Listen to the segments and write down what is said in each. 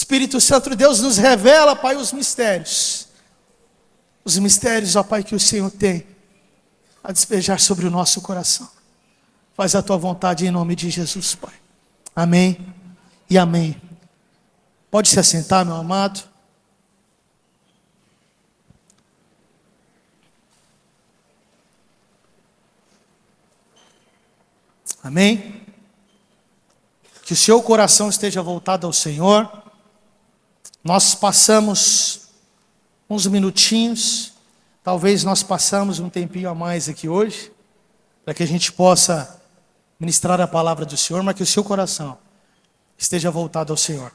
Espírito Santo de Deus nos revela, Pai, os mistérios. Os mistérios, ó Pai, que o Senhor tem a despejar sobre o nosso coração. Faz a tua vontade em nome de Jesus, Pai. Amém e amém. Pode se assentar, meu amado. Amém. Que o seu coração esteja voltado ao Senhor. Nós passamos uns minutinhos, talvez nós passamos um tempinho a mais aqui hoje, para que a gente possa ministrar a palavra do Senhor, mas que o seu coração esteja voltado ao Senhor.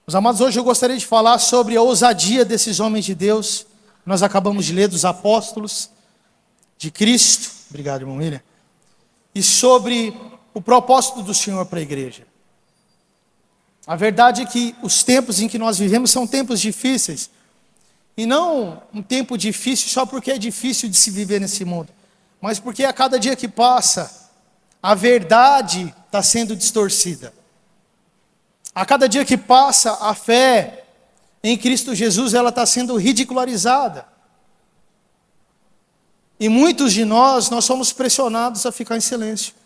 Meus amados, hoje eu gostaria de falar sobre a ousadia desses homens de Deus. Nós acabamos de ler dos apóstolos de Cristo. Obrigado, irmão William. E sobre o propósito do Senhor para a igreja. A verdade é que os tempos em que nós vivemos são tempos difíceis. E não um tempo difícil só porque é difícil de se viver nesse mundo, mas porque a cada dia que passa, a verdade está sendo distorcida. A cada dia que passa, a fé em Cristo Jesus, ela está sendo ridicularizada. E muitos de nós somos pressionados a ficar em silêncio.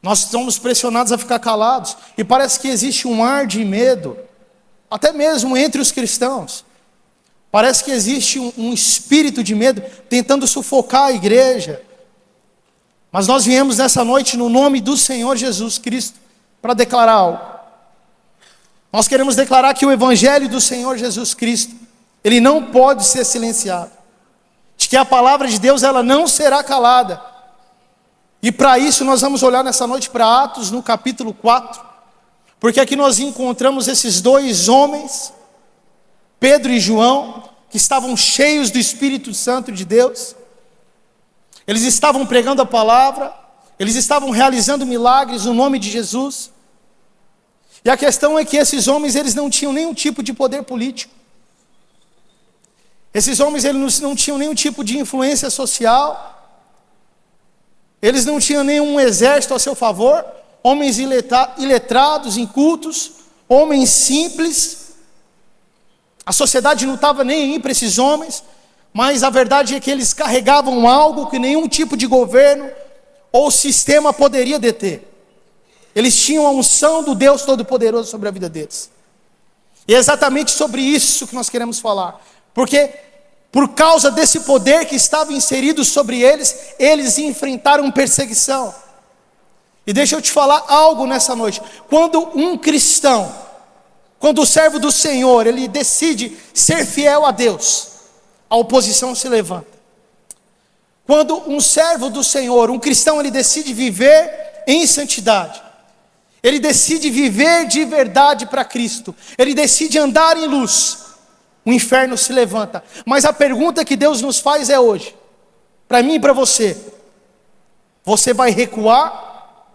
Nós somos pressionados a ficar calados. E parece que existe um ar de medo, até mesmo entre os cristãos. Parece que existe um espírito de medo tentando sufocar a igreja. Mas nós viemos nessa noite no nome do Senhor Jesus Cristo para declarar algo. Nós queremos declarar que o evangelho do Senhor Jesus Cristo, ele não pode ser silenciado. De que a palavra de Deus, ela não será calada. E para isso nós vamos olhar nessa noite para Atos no capítulo 4. Porque aqui nós encontramos esses dois homens, Pedro e João, que estavam cheios do Espírito Santo de Deus. Eles estavam pregando a palavra, eles estavam realizando milagres no nome de Jesus. E a questão é que esses homens, eles não tinham nenhum tipo de poder político. Esses homens, eles não tinham nenhum tipo de influência social. Eles não tinham nenhum exército a seu favor. Homens iletrados, incultos, homens simples. A sociedade não estava nem aí para esses homens, mas a verdade é que eles carregavam algo que nenhum tipo de governo ou sistema poderia deter. Eles tinham a unção do Deus Todo-Poderoso sobre a vida deles. E é exatamente sobre isso que nós queremos falar. Porque por causa desse poder que estava inserido sobre eles, eles enfrentaram perseguição. E deixa eu te falar algo nessa noite. Quando um cristão, quando o servo do Senhor, ele decide ser fiel a Deus, a oposição se levanta. Quando um servo do Senhor, um cristão, ele decide viver em santidade, ele decide viver de verdade para Cristo, ele decide andar em luz, o inferno se levanta. Mas a pergunta que Deus nos faz é hoje, para mim e para você: você vai recuar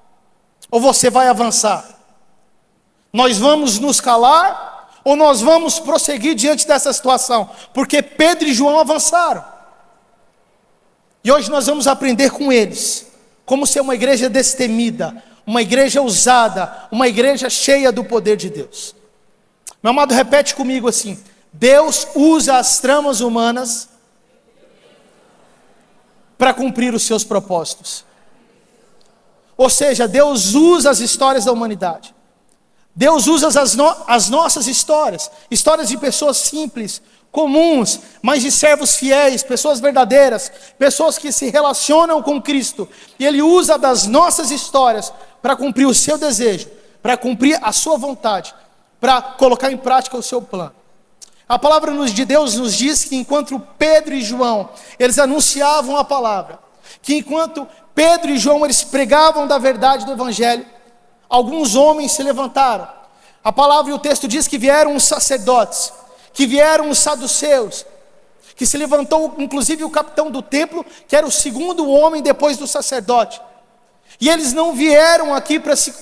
ou você vai avançar? Nós vamos nos calar ou nós vamos prosseguir diante dessa situação? Porque Pedro e João avançaram. E hoje nós vamos aprender com eles como ser uma igreja destemida, uma igreja ousada, uma igreja cheia do poder de Deus. Meu amado, repete comigo assim: Deus usa as tramas humanas para cumprir os seus propósitos. Ou seja, Deus usa as histórias da humanidade. Deus usa as nossas histórias de pessoas simples, comuns, mas de servos fiéis, pessoas verdadeiras, pessoas que se relacionam com Cristo. E Ele usa das nossas histórias para cumprir o seu desejo, para cumprir a sua vontade, para colocar em prática o seu plano. A palavra de Deus nos diz que enquanto Pedro e João, eles anunciavam a palavra, que enquanto Pedro e João, eles pregavam da verdade do Evangelho, alguns homens se levantaram. A palavra e o texto diz que vieram os sacerdotes, que vieram os saduceus, que se levantou inclusive o capitão do templo, que era o segundo homem depois do sacerdote. E eles não vieram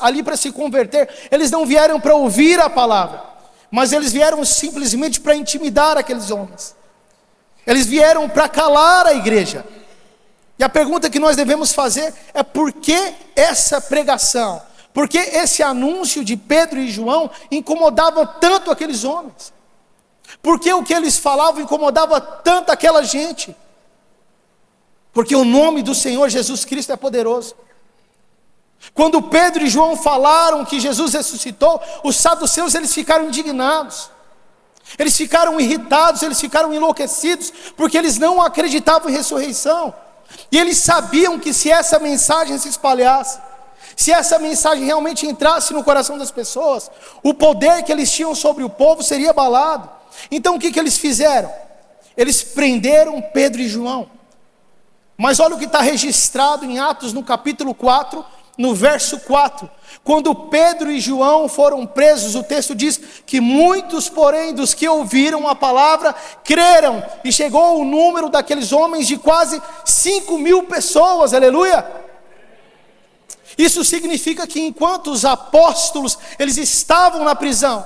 ali para se converter, eles não vieram para ouvir a palavra, mas eles vieram simplesmente para intimidar aqueles homens. Eles vieram para calar a igreja. E a pergunta que nós devemos fazer é: por que essa pregação? Porque esse anúncio de Pedro e João incomodava tanto aqueles homens. Porque o que eles falavam incomodava tanto aquela gente. Porque o nome do Senhor Jesus Cristo é poderoso. Quando Pedro e João falaram que Jesus ressuscitou, os saduceus eles ficaram indignados. Eles ficaram irritados, eles ficaram enlouquecidos, porque eles não acreditavam em ressurreição. E eles sabiam que se essa mensagem se espalhasse, se essa mensagem realmente entrasse no coração das pessoas, o poder que eles tinham sobre o povo seria abalado. Então o que eles fizeram? Eles prenderam Pedro e João. Mas olha o que está registrado em Atos no capítulo 4, no verso 4. Quando Pedro e João foram presos, o texto diz que muitos, porém, dos que ouviram a palavra, creram. E chegou o número daqueles homens de quase 5.000 pessoas, aleluia. Isso significa que enquanto os apóstolos, eles estavam na prisão,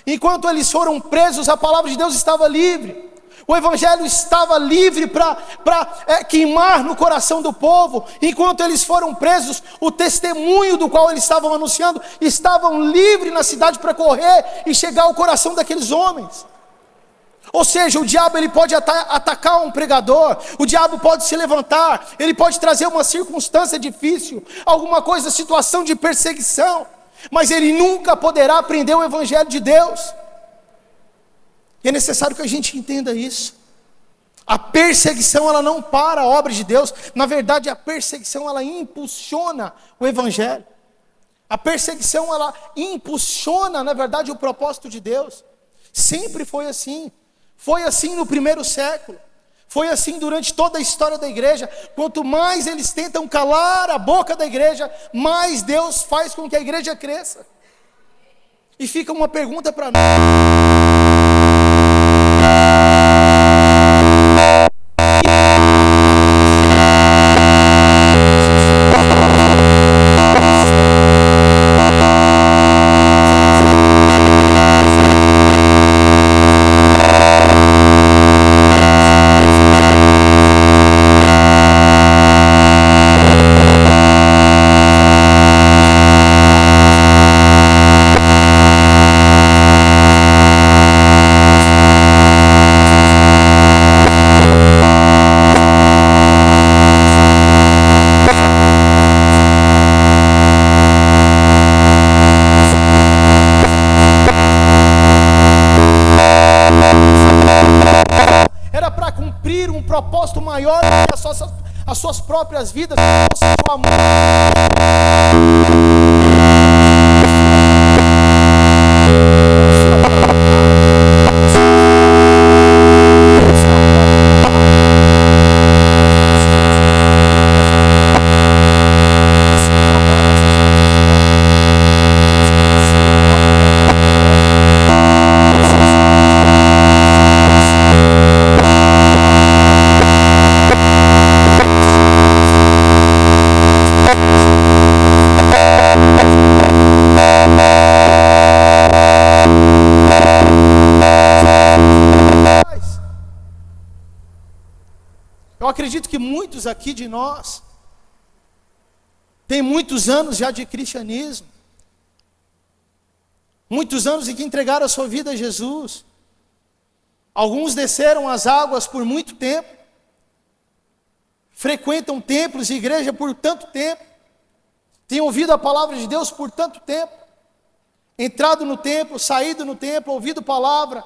enquanto eles foram presos, a palavra de Deus estava livre. O evangelho estava livre para queimar no coração do povo. Enquanto eles foram presos, o testemunho do qual eles estavam anunciando, estavam livres na cidade para correr e chegar ao coração daqueles homens. Ou seja, o diabo ele pode atacar um pregador, o diabo pode se levantar, ele pode trazer uma circunstância difícil, alguma coisa, situação de perseguição, mas ele nunca poderá prender o evangelho de Deus. E é necessário que a gente entenda isso. A perseguição ela não para a obra de Deus. Na verdade, a perseguição ela impulsiona o evangelho. A perseguição ela impulsiona, na verdade, o propósito de Deus. Sempre foi assim. Foi assim no primeiro século. Foi assim durante toda a história da igreja. Quanto mais eles tentam calar a boca da igreja, mais Deus faz com que a igreja cresça. E fica uma pergunta para nós. Propósito maior do que as suas próprias vidas, ou seja, o amor. Eu acredito que muitos aqui de nós têm muitos anos já de cristianismo, muitos anos em que entregaram a sua vida a Jesus. Alguns desceram as águas por muito tempo, frequentam templos e igreja por tanto tempo, têm ouvido a palavra de Deus por tanto tempo, entrado no templo, saído no templo, ouvido palavra.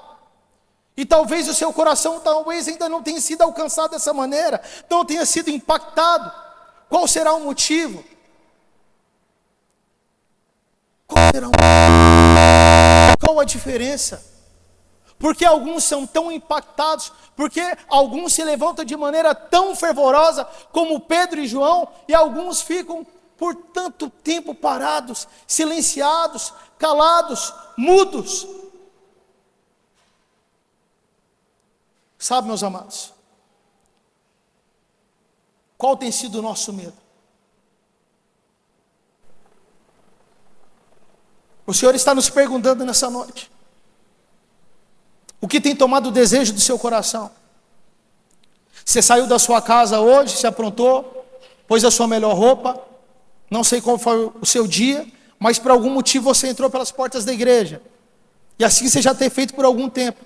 E talvez o seu coração ainda não tenha sido alcançado dessa maneira, não tenha sido impactado. Qual será o motivo? Qual a diferença? Porque alguns são tão impactados, porque alguns se levantam de maneira tão fervorosa como Pedro e João, e alguns ficam por tanto tempo parados, silenciados, calados, mudos. Sabe, meus amados, qual tem sido o nosso medo? O Senhor está nos perguntando nessa noite, o que tem tomado o desejo do seu coração? Você saiu da sua casa hoje, se aprontou, pôs a sua melhor roupa, não sei qual foi o seu dia, mas por algum motivo você entrou pelas portas da igreja, e assim você já tem feito por algum tempo.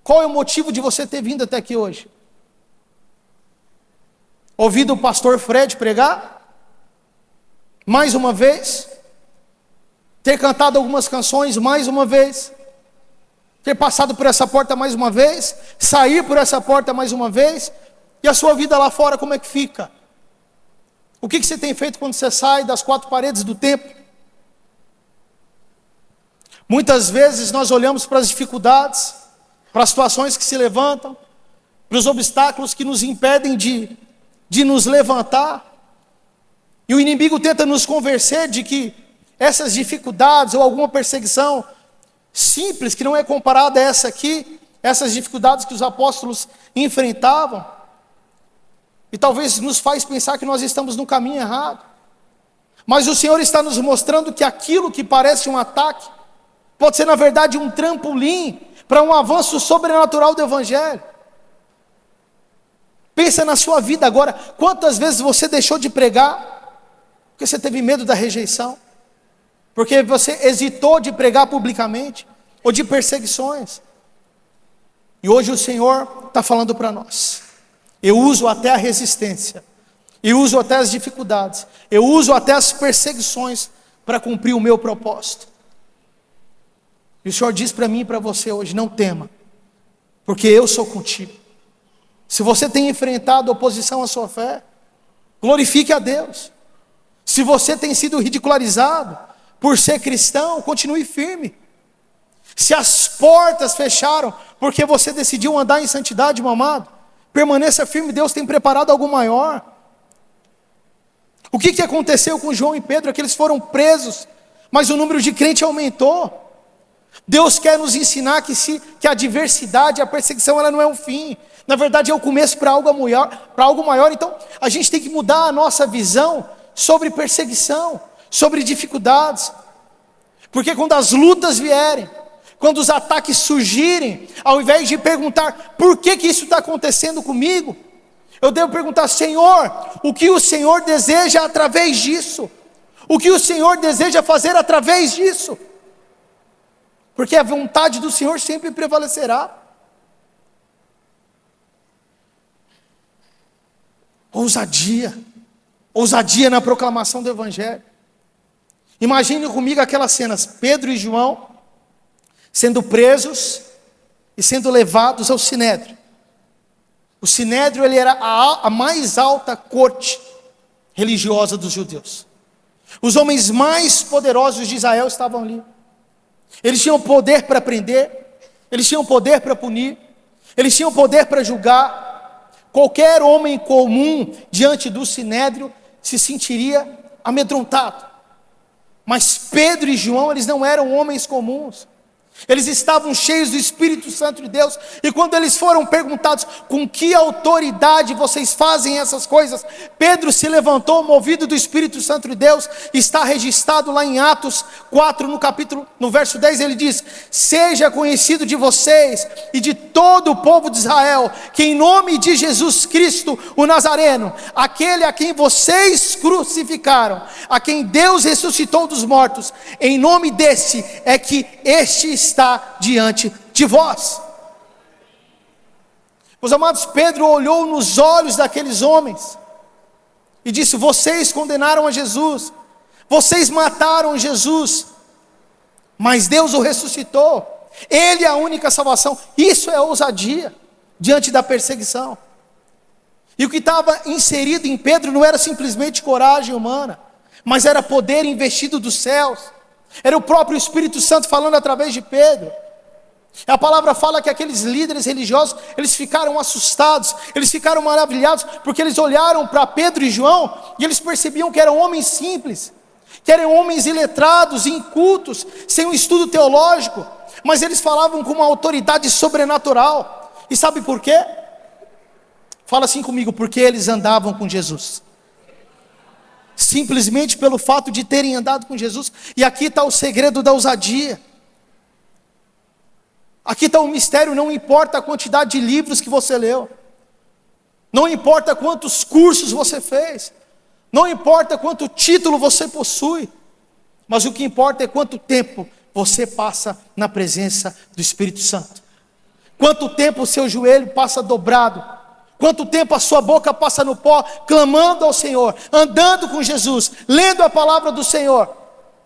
Qual é o motivo de você ter vindo até aqui hoje? Ouvido o pastor Fred pregar? Mais uma vez? Ter cantado algumas canções mais uma vez? Ter passado por essa porta mais uma vez? Sair por essa porta mais uma vez? E a sua vida lá fora, como é que fica? O que você tem feito quando você sai das quatro paredes do templo? Muitas vezes nós olhamos para as dificuldades, para as situações que se levantam, para os obstáculos que nos impedem de nos levantar, e o inimigo tenta nos convencer de que essas dificuldades ou alguma perseguição simples, que não é comparada a essa aqui, essas dificuldades que os apóstolos enfrentavam, e talvez nos faz pensar que nós estamos no caminho errado. Mas o Senhor está nos mostrando que aquilo que parece um ataque, pode ser na verdade um trampolim para um avanço sobrenatural do Evangelho. Pensa na sua vida agora, quantas vezes você deixou de pregar, porque você teve medo da rejeição, porque você hesitou de pregar publicamente, ou de perseguições. E hoje o Senhor está falando para nós: eu uso até a resistência, eu uso até as dificuldades, eu uso até as perseguições para cumprir o meu propósito. E o Senhor diz para mim e para você hoje: não tema, porque eu sou contigo. Se você tem enfrentado oposição à sua fé, glorifique a Deus. Se você tem sido ridicularizado por ser cristão, continue firme. Se as portas fecharam porque você decidiu andar em santidade, meu amado, permaneça firme, Deus tem preparado algo maior. O que aconteceu com João e Pedro? É que eles foram presos, mas o número de crentes aumentou. Deus quer nos ensinar que a adversidade, a perseguição, ela não é um fim. Na verdade é o começo para algo maior. Então a gente tem que mudar a nossa visão sobre perseguição, sobre dificuldades. Porque quando as lutas vierem, quando os ataques surgirem, ao invés de perguntar por que isso está acontecendo comigo, eu devo perguntar: Senhor, o que o Senhor deseja através disso? O que o Senhor deseja fazer através disso? Porque a vontade do Senhor sempre prevalecerá. Ousadia na proclamação do Evangelho. Imagine comigo aquelas cenas: Pedro e João sendo presos e sendo levados ao Sinédrio. O Sinédrio, ele era a mais alta corte religiosa dos judeus. Os homens mais poderosos de Israel estavam ali. Eles tinham poder para prender, eles tinham poder para punir, eles tinham poder para julgar. Qualquer homem comum diante do Sinédrio se sentiria amedrontado. Mas Pedro e João, eles não eram homens comuns. Eles estavam cheios do Espírito Santo de Deus, e quando eles foram perguntados: com que autoridade vocês fazem essas coisas? Pedro se levantou movido do Espírito Santo de Deus. Está registrado lá em Atos 4, no verso 10, ele diz: seja conhecido de vocês e de todo o povo de Israel, que em nome de Jesus Cristo, o Nazareno, aquele a quem vocês crucificaram, a quem Deus ressuscitou dos mortos, em nome desse é que este está diante de vós. Meus amados, Pedro olhou nos olhos daqueles homens e disse: vocês condenaram a Jesus, vocês mataram Jesus, mas Deus o ressuscitou, Ele é a única salvação. Isso é ousadia diante da perseguição. E o que estava inserido em Pedro não era simplesmente coragem humana, mas era poder investido dos céus. Era o próprio Espírito Santo falando através de Pedro. A palavra fala que aqueles líderes religiosos, eles ficaram assustados, eles ficaram maravilhados, porque eles olharam para Pedro e João, e eles percebiam que eram homens simples, que eram homens iletrados, incultos, sem um estudo teológico, mas eles falavam com uma autoridade sobrenatural. E sabe por quê? Fala assim comigo: porque eles andavam com Jesus. Simplesmente pelo fato de terem andado com Jesus. E aqui está o segredo da ousadia. Aqui está o mistério. Não importa a quantidade de livros que você leu, não importa quantos cursos você fez, não importa quanto título você possui, mas o que importa é quanto tempo você passa na presença do Espírito Santo. Quanto tempo o seu joelho passa dobrado, quanto tempo a sua boca passa no pó, clamando ao Senhor, andando com Jesus, lendo a palavra do Senhor,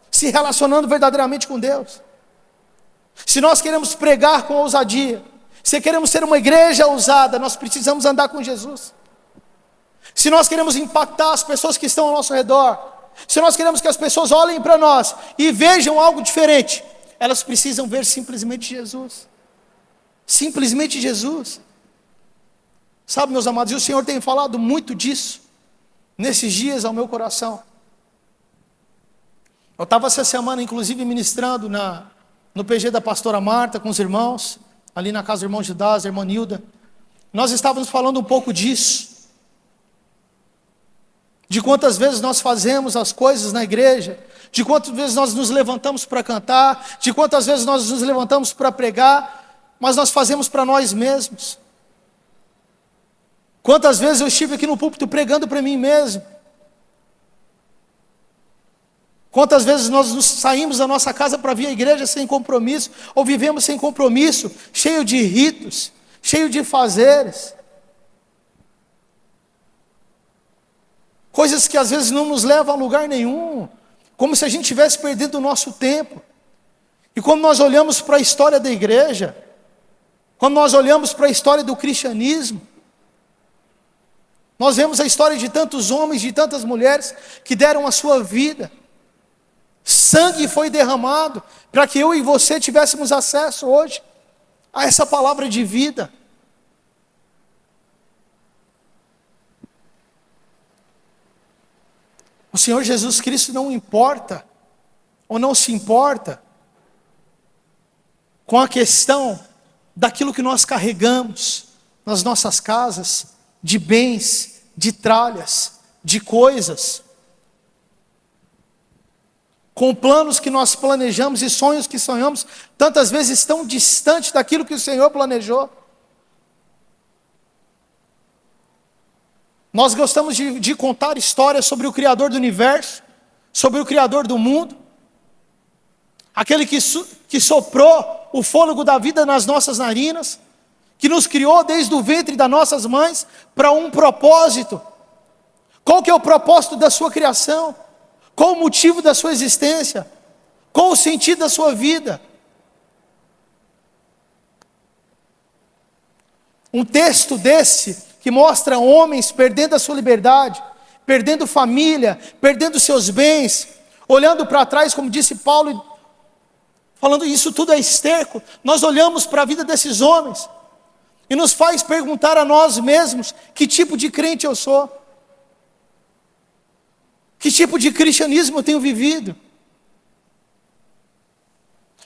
se relacionando verdadeiramente com Deus. Se nós queremos pregar com ousadia, se queremos ser uma igreja ousada, nós precisamos andar com Jesus. Se nós queremos impactar as pessoas que estão ao nosso redor, se nós queremos que as pessoas olhem para nós e vejam algo diferente, elas precisam ver simplesmente Jesus. Simplesmente Jesus. Sabe, meus amados, e o Senhor tem falado muito disso nesses dias ao meu coração. Eu estava essa semana, inclusive, ministrando no PG da pastora Marta, com os irmãos, ali na casa do irmão Judas, da irmã Nilda. Nós estávamos falando um pouco disso, de quantas vezes nós fazemos as coisas na igreja, de quantas vezes nós nos levantamos para cantar, de quantas vezes nós nos levantamos para pregar, mas nós fazemos para nós mesmos. Quantas vezes eu estive aqui no púlpito pregando para mim mesmo? Quantas vezes nós saímos da nossa casa para vir à igreja sem compromisso, ou vivemos sem compromisso, cheio de ritos, cheio de fazeres, coisas que às vezes não nos levam a lugar nenhum, como se a gente estivesse perdendo o nosso tempo. E quando nós olhamos para a história da igreja, quando nós olhamos para a história do cristianismo, nós vemos a história de tantos homens, de tantas mulheres que deram a sua vida. Sangue foi derramado para que eu e você tivéssemos acesso hoje a essa palavra de vida. O Senhor Jesus Cristo não importa, ou não se importa, com a questão daquilo que nós carregamos nas nossas casas, de bens, de tralhas, de coisas, com planos que nós planejamos e sonhos que sonhamos, tantas vezes tão distantes daquilo que o Senhor planejou. Nós gostamos de contar histórias sobre o Criador do universo, sobre o Criador do mundo, aquele que soprou o fôlego da vida nas nossas narinas, que nos criou desde o ventre das nossas mães para um propósito. Qual que é o propósito da sua criação? Qual o motivo da sua existência? Qual o sentido da sua vida? Um texto desse, que mostra homens perdendo a sua liberdade, perdendo família, perdendo seus bens, olhando para trás, como disse Paulo, falando isso tudo é esterco. Nós olhamos para a vida desses homens e nos faz perguntar a nós mesmos: que tipo de crente eu sou? Que tipo de cristianismo eu tenho vivido?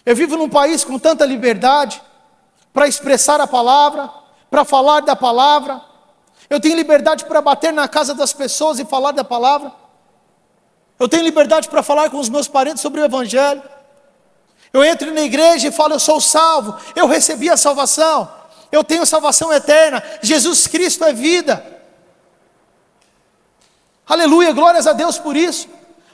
Eu vivo num país com tanta liberdade para expressar a palavra, para falar da palavra. Eu tenho liberdade para bater na casa das pessoas e falar da palavra. Eu tenho liberdade para falar com os meus parentes sobre o Evangelho. Eu entro na igreja e falo: eu sou salvo, eu recebi a salvação, eu tenho salvação eterna, Jesus Cristo é vida. Aleluia, glórias a Deus por isso.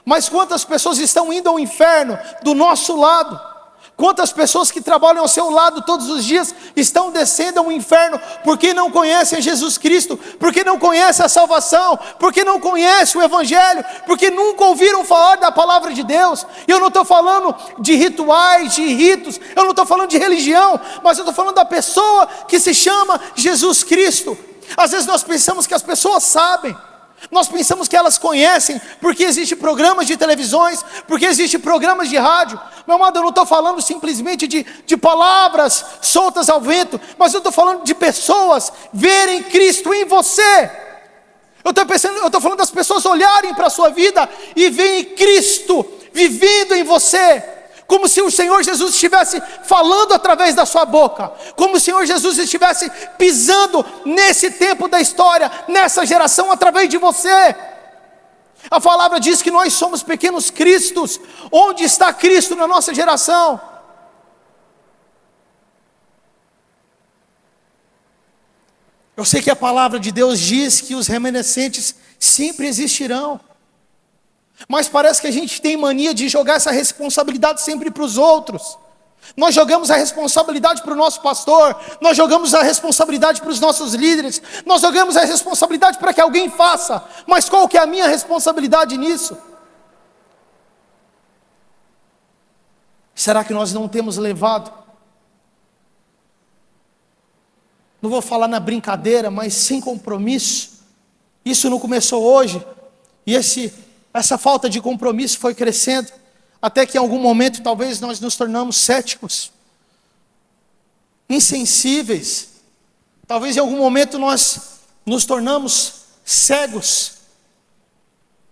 Mas quantas pessoas estão indo ao inferno do nosso lado? Quantas pessoas que trabalham ao seu lado todos os dias estão descendo ao inferno porque não conhecem Jesus Cristo, porque não conhecem a salvação, porque não conhecem o Evangelho, porque nunca ouviram falar da palavra de Deus? E eu não estou falando de rituais, de ritos, eu não estou falando de religião, mas eu estou falando da pessoa que se chama Jesus Cristo. Às vezes nós pensamos que as pessoas sabem, nós pensamos que elas conhecem, porque existem programas de televisões, porque existem programas de rádio. Meu amado, eu não estou falando simplesmente de palavras soltas ao vento, mas eu estou falando de pessoas verem Cristo em você. Eu estou falando das pessoas olharem para a sua vida e verem Cristo vivendo em você, como se o Senhor Jesus estivesse falando através da sua boca, como se o Senhor Jesus estivesse pisando nesse tempo da história, nessa geração, através de você. A palavra diz que nós somos pequenos cristos. Onde está Cristo na nossa geração? Eu sei que a palavra de Deus diz que os remanescentes sempre existirão. Mas parece que a gente tem mania de jogar essa responsabilidade sempre para os outros. Nós jogamos a responsabilidade para o nosso pastor, nós jogamos a responsabilidade para os nossos líderes, nós jogamos a responsabilidade para que alguém faça, mas qual que é a minha responsabilidade nisso? Será que nós não temos levado? Não vou falar na brincadeira, mas sem compromisso. Isso não começou hoje, e essa falta de compromisso foi crescendo, até que em algum momento talvez nós nos tornamos céticos, insensíveis, talvez em algum momento nós nos tornamos cegos.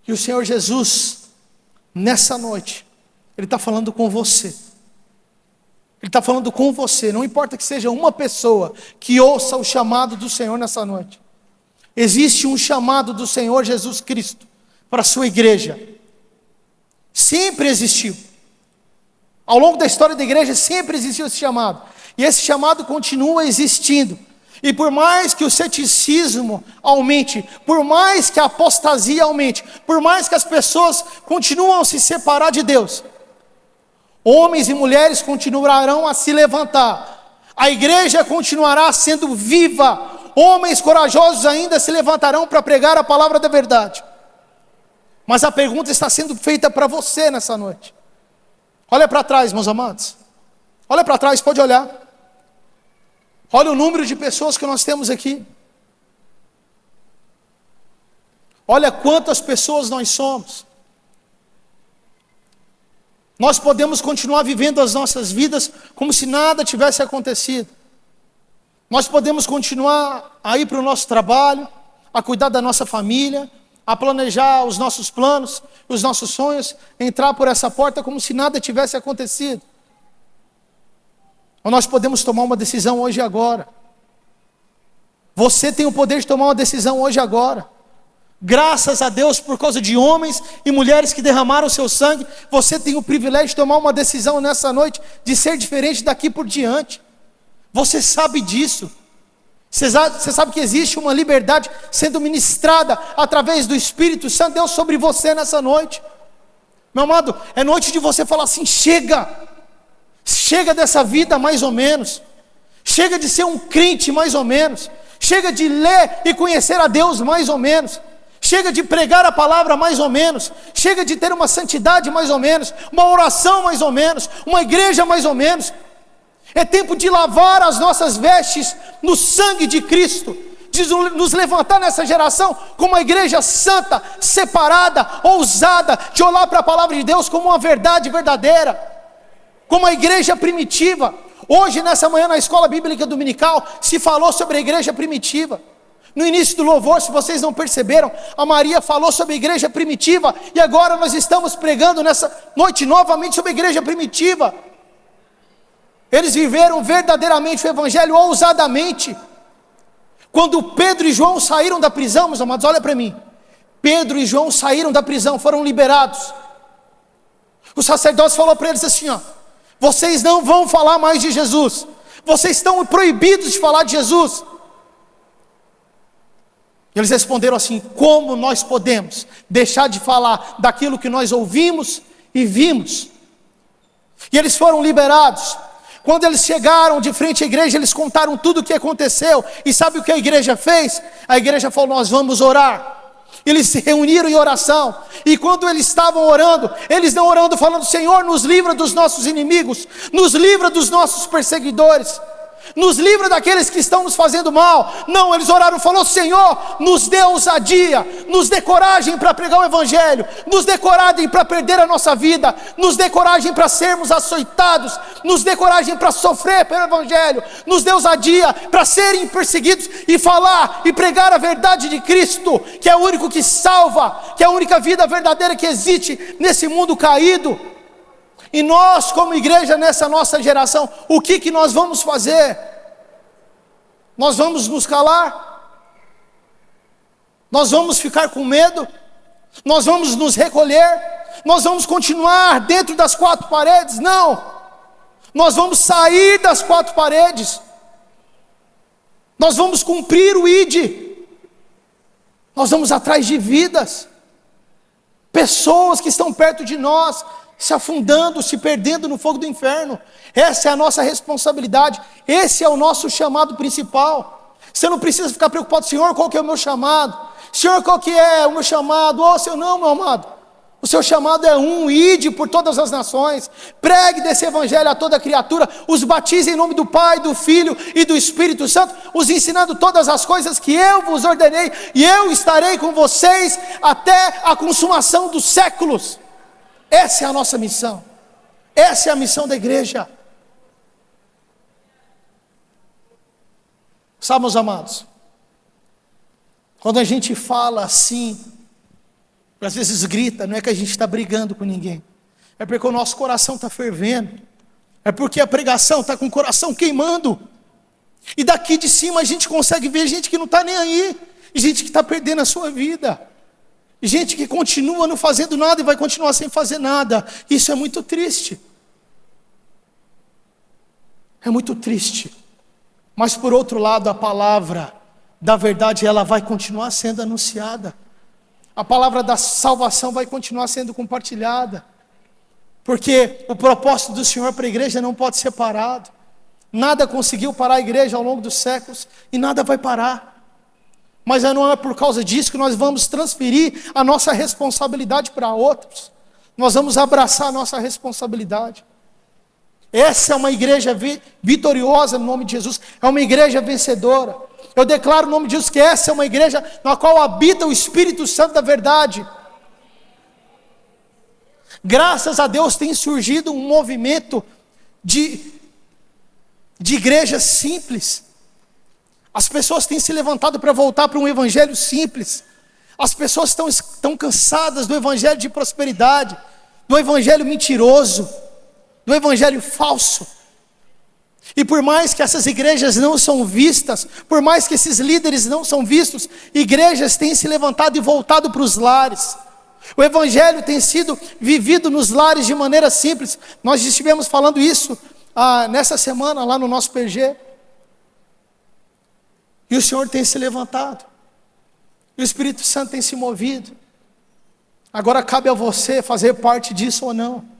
E o Senhor Jesus, nessa noite, Ele está falando com você. Ele está falando com você, não importa que seja uma pessoa que ouça o chamado do Senhor nessa noite. Existe um chamado do Senhor Jesus Cristo para a sua igreja. Sempre existiu. Ao longo da história da igreja sempre existiu esse chamado. E esse chamado continua existindo. E por mais que o ceticismo aumente, por mais que a apostasia aumente, por mais que as pessoas continuam a se separar de Deus, homens e mulheres continuarão a se levantar. A igreja continuará sendo viva. Homens corajosos ainda se levantarão para pregar a palavra da verdade. Mas a pergunta está sendo feita para você nessa noite. Olha para trás, meus amados. Olha para trás, pode olhar. Olha o número de pessoas que nós temos aqui. Olha quantas pessoas nós somos. Nós podemos continuar vivendo as nossas vidas como se nada tivesse acontecido. Nós podemos continuar a ir para o nosso trabalho, a cuidar da nossa família, a planejar os nossos planos, os nossos sonhos, entrar por essa porta como se nada tivesse acontecido. Ou nós podemos tomar uma decisão hoje e agora. Você tem o poder de tomar uma decisão hoje e agora. Graças a Deus, por causa de homens e mulheres que derramaram seu sangue, você tem o privilégio de tomar uma decisão nessa noite, de ser diferente daqui por diante. Você sabe disso. Você sabe que existe uma liberdade sendo ministrada através do Espírito Santo de Deus sobre você nessa noite. Meu amado, é noite de você falar assim: chega dessa vida mais ou menos, chega de ser um crente mais ou menos, chega de ler e conhecer a Deus mais ou menos, chega de pregar a palavra mais ou menos, chega de ter uma santidade mais ou menos, uma oração mais ou menos, uma igreja mais ou menos. É tempo de lavar as nossas vestes no sangue de Cristo, de nos levantar nessa geração como uma igreja santa, separada, ousada, de olhar para a palavra de Deus como uma verdade verdadeira, como a igreja primitiva. Hoje, nessa manhã, na escola bíblica dominical, se falou sobre a igreja primitiva. No início do louvor, se vocês não perceberam, a Maria falou sobre a igreja primitiva, e agora nós estamos pregando nessa noite novamente sobre a igreja primitiva. Eles viveram verdadeiramente o evangelho ousadamente. Quando Pedro e João saíram da prisão, meus amados, olha para mim. Pedro e João saíram da prisão, foram liberados. O sacerdote falou para eles assim: vocês não vão falar mais de Jesus. Vocês estão proibidos de falar de Jesus. E eles responderam assim: como nós podemos deixar de falar daquilo que nós ouvimos e vimos? E eles foram liberados. Quando eles chegaram de frente à igreja, eles contaram tudo o que aconteceu. E sabe o que a igreja fez? A igreja falou: nós vamos orar. Eles se reuniram em oração. E quando eles estavam orando, eles não orando falando: Senhor, nos livra dos nossos inimigos, nos livra dos nossos perseguidores, nos livra daqueles que estão nos fazendo mal. Não, eles oraram, falou: Senhor, nos dê ousadia, nos dê coragem para pregar o evangelho, nos dê coragem para perder a nossa vida, nos dê coragem para sermos açoitados, nos dê coragem para sofrer pelo evangelho, nos dê ousadia para serem perseguidos e falar e pregar a verdade de Cristo, que é o único que salva, que é a única vida verdadeira que existe nesse mundo caído. E nós, como igreja, nessa nossa geração, o que nós vamos fazer? Nós vamos nos calar? Nós vamos ficar com medo? Nós vamos nos recolher? Nós vamos continuar dentro das quatro paredes? Não! Nós vamos sair das quatro paredes. Nós vamos cumprir o ID. Nós vamos atrás de vidas. pessoas que estão perto de nós, se afundando, se perdendo no fogo do inferno. Essa é a nossa responsabilidade, esse é o nosso chamado principal. Você não precisa ficar preocupado: Senhor, qual que é o meu chamado? Senhor, qual que é o meu chamado? Oh, Senhor, não, meu amado. O seu chamado é ide por todas as nações, pregue desse evangelho a toda criatura, os batize em nome do Pai, do Filho e do Espírito Santo, os ensinando todas as coisas que eu vos ordenei, e eu estarei com vocês até a consumação dos séculos. Essa é a nossa missão, essa é a missão da igreja. Sabe, meus amados, quando a gente fala assim, às vezes grita, não é que a gente está brigando com ninguém, é porque o nosso coração está fervendo, é porque a pregação está com o coração queimando, e daqui de cima a gente consegue ver gente que não está nem aí, gente que está perdendo a sua vida, gente que continua não fazendo nada e vai continuar sem fazer nada. Isso é muito triste, é muito triste. Mas por outro lado, a palavra da verdade, ela vai continuar sendo anunciada. A palavra da salvação vai continuar sendo compartilhada. Porque o propósito do Senhor para a igreja não pode ser parado. Nada conseguiu parar a igreja ao longo dos séculos e nada vai parar. Mas não é por causa disso que nós vamos transferir a nossa responsabilidade para outros. Nós vamos abraçar a nossa responsabilidade. Essa é uma igreja vitoriosa no nome de Jesus. É uma igreja vencedora. Eu declaro no nome de Jesus que essa é uma igreja na qual habita o Espírito Santo da verdade. Graças a Deus tem surgido um movimento de igrejas simples. As pessoas têm se levantado para voltar para um evangelho simples. As pessoas estão cansadas do evangelho de prosperidade, do evangelho mentiroso, do evangelho falso. E por mais que essas igrejas não são vistas, por mais que esses líderes não são vistos, igrejas têm se levantado e voltado para os lares. O evangelho tem sido vivido nos lares de maneira simples. Nós estivemos falando isso nessa semana lá no nosso PG. E o Senhor tem se levantado, e o Espírito Santo tem se movido. Agora cabe a você fazer parte disso ou não.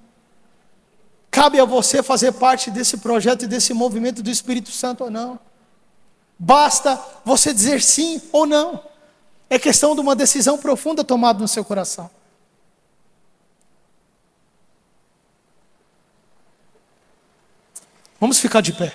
Cabe a você fazer parte desse projeto e desse movimento do Espírito Santo ou não. Basta você dizer sim ou não. É questão de uma decisão profunda tomada no seu coração. Vamos ficar de pé.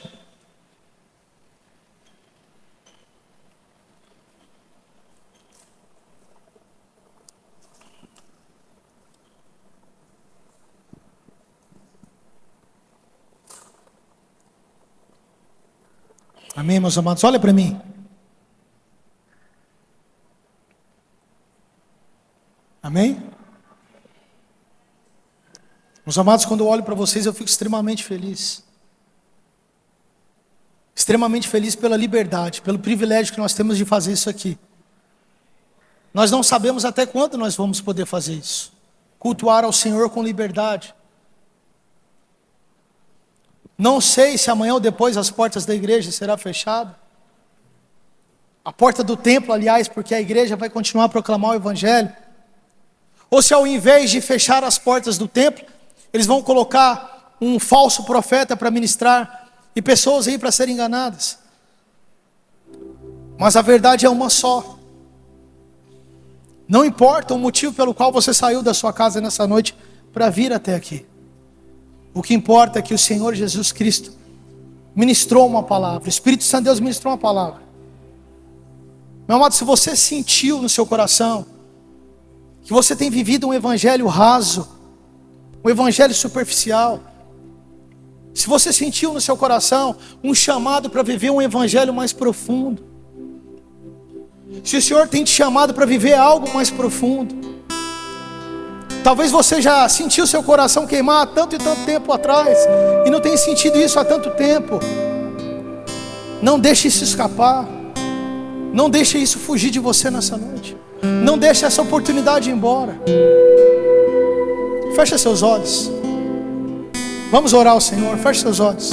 Amém, meus amados? Olha para mim. Amém? Meus amados, quando eu olho para vocês, eu fico extremamente feliz. Extremamente feliz pela liberdade, pelo privilégio que nós temos de fazer isso aqui. Nós não sabemos até quando nós vamos poder fazer isso. Cultuar ao Senhor com liberdade. Não sei se amanhã ou depois as portas da igreja serão fechadas. A porta do templo, aliás, porque a igreja vai continuar a proclamar o evangelho. Ou se ao invés de fechar as portas do templo, eles vão colocar um falso profeta para ministrar e pessoas aí para serem enganadas. Mas a verdade é uma só. Não importa o motivo pelo qual você saiu da sua casa nessa noite para vir até aqui. O que importa é que o Senhor Jesus Cristo ministrou uma palavra. O Espírito Santo de Deus ministrou uma palavra. Meu amado, se você sentiu no seu coração que você tem vivido um evangelho raso, um evangelho superficial, se você sentiu no seu coração um chamado para viver um evangelho mais profundo, se o Senhor tem te chamado para viver algo mais profundo, talvez você já sentiu seu coração queimar há tanto e tanto tempo atrás, e não tem sentido isso há tanto tempo. Não deixe isso escapar. Não deixe isso fugir de você nessa noite. Não deixe essa oportunidade ir embora. Feche seus olhos. Vamos orar ao Senhor. Feche seus olhos.